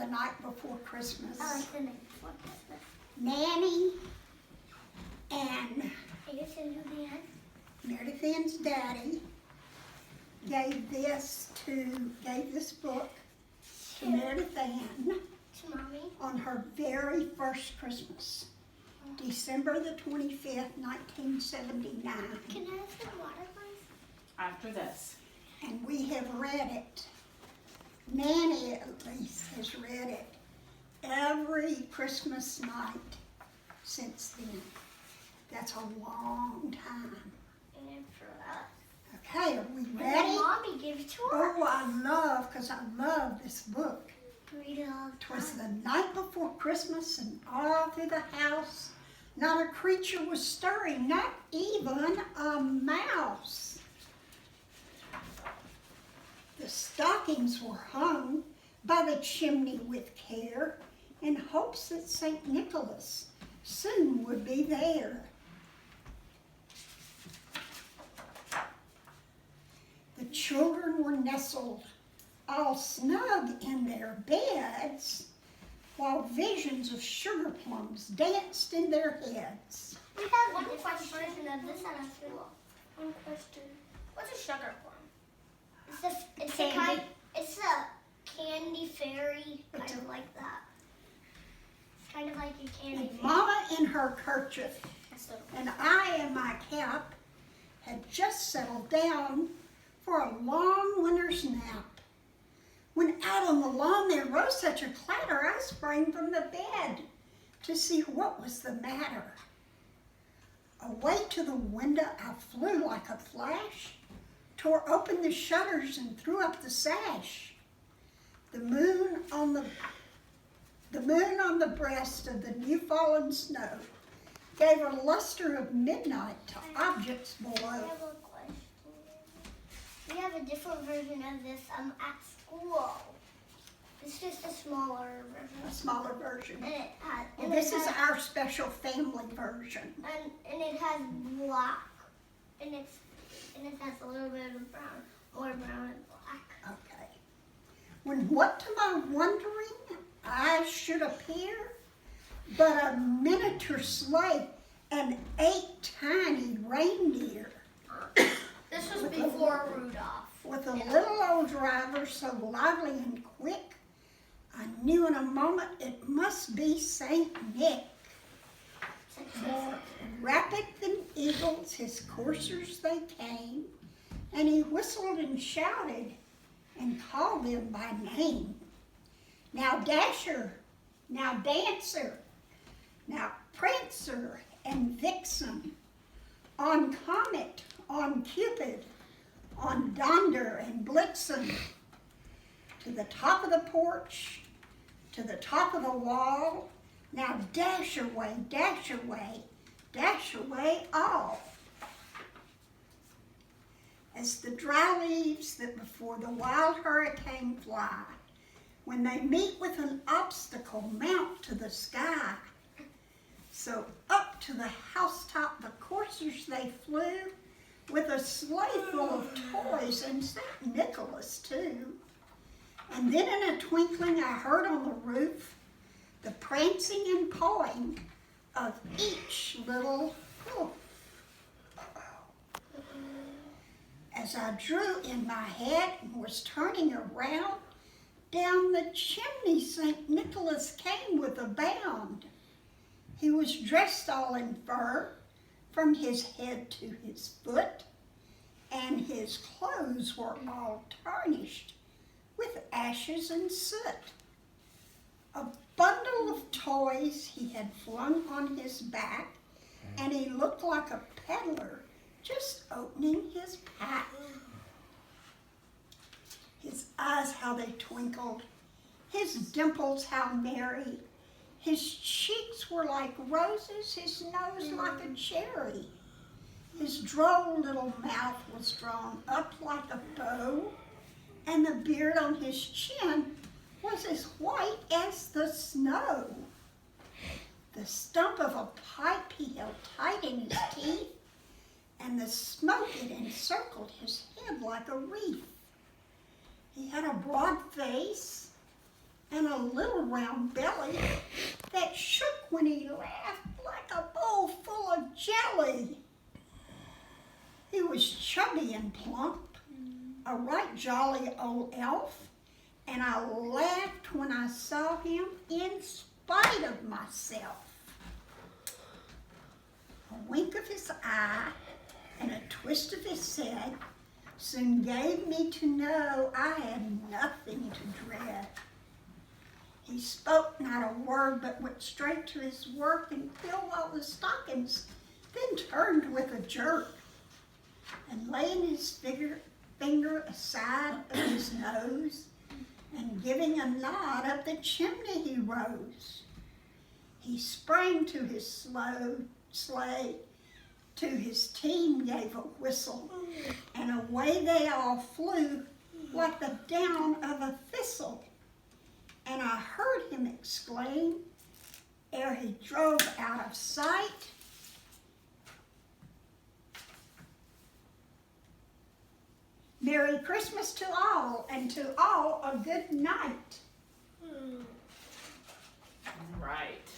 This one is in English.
the night before Christmas. I like the night before Christmas. Nanny and Meredith Ann's daddy gave this book to Meredith Ann To Mommy. on her very first Christmas, December the 25th, 1979. Can I have some water, please? After this. And we have read it. Nanny, at least, has read it every Christmas night since then. That's a long time. And for us. Okay, are we And ready? then Mommy gave it to her. Oh, because I love this book. Read it all the Twas time. the night before Christmas, and all through the house, not a creature was stirring, not even a mouse. The stockings were hung by the chimney with care, in hopes that St. Nicholas soon would be there. The children were nestled all snug in their beds, while visions of sugar plums danced in their heads. We have one version of this at our school. One question. What's a sugar plum? It's a candy fairy, kind of like that. It's kind of like a candy fairy. Mama in her kerchief and I in my cap had just settled down for a long winter's nap. When out on the lawn there rose such a clatter, I sprang from the bed to see what was the matter. Away to the window I flew like a flash, tore open the shutters and threw up the sash. The moon on the breast of the new fallen snow gave a luster of midnight to objects below. I have a question. We have a different version of this at school. It's just a smaller version. A smaller version. And it has. And this is our special family version. And it has black. And it has a little bit of brown, more brown and black. Okay. When what to my wondering I should appear, but a miniature sleigh and 8 tiny reindeer. This was before Rudolph. With a little old driver so lively and quick, I knew in a moment it must be Saint Nick. More rapid than eagles, his coursers they came, and he whistled and shouted and called them by name. Now Dasher, now Dancer, now Prancer and Vixen, on Comet, on Cupid, on Donder and Blitzen, to the top of the porch, to the top of the wall, now dash away all. As the dry leaves that before the wild hurricane fly, when they meet with an obstacle, mount to the sky. So up to the housetop the coursers they flew, with a sleigh full of toys and St. Nicholas too. And then in a twinkling I heard on the roof the prancing and pawing of each little hoof. As I drew in my head and was turning around, down the chimney St. Nicholas came with a bound. He was dressed all in fur, from his head to his foot, and his clothes were all tarnished with ashes and soot. A bundle of toys he had flung on his back, and he looked like a peddler just opening his pack. His eyes, how they twinkled, his dimples, how merry. His cheeks were like roses, his nose like a cherry. His droll little mouth was drawn up like a bow, and the beard on his chin was as white as the snow. The stump of a pipe he held tight in his teeth, and the smoke it encircled his head like a wreath. He had a broad face and a little round belly that shook when he laughed like a bowl full of jelly. He was chubby and plump, a right jolly old elf, and I laughed when I saw him in spite of myself. A wink of his eye and a twist of his head soon gave me to know I had nothing to dread. He spoke not a word, but went straight to his work and filled all the stockings, then turned with a jerk, and laying his finger aside of his nose, and giving a nod up the chimney he rose. He sprang to his sleigh, to his team gave a whistle, and away they all flew like the down of a thistle. And I heard him exclaim, ere he drove out of sight, "Merry Christmas to all, and to all a good night." Right.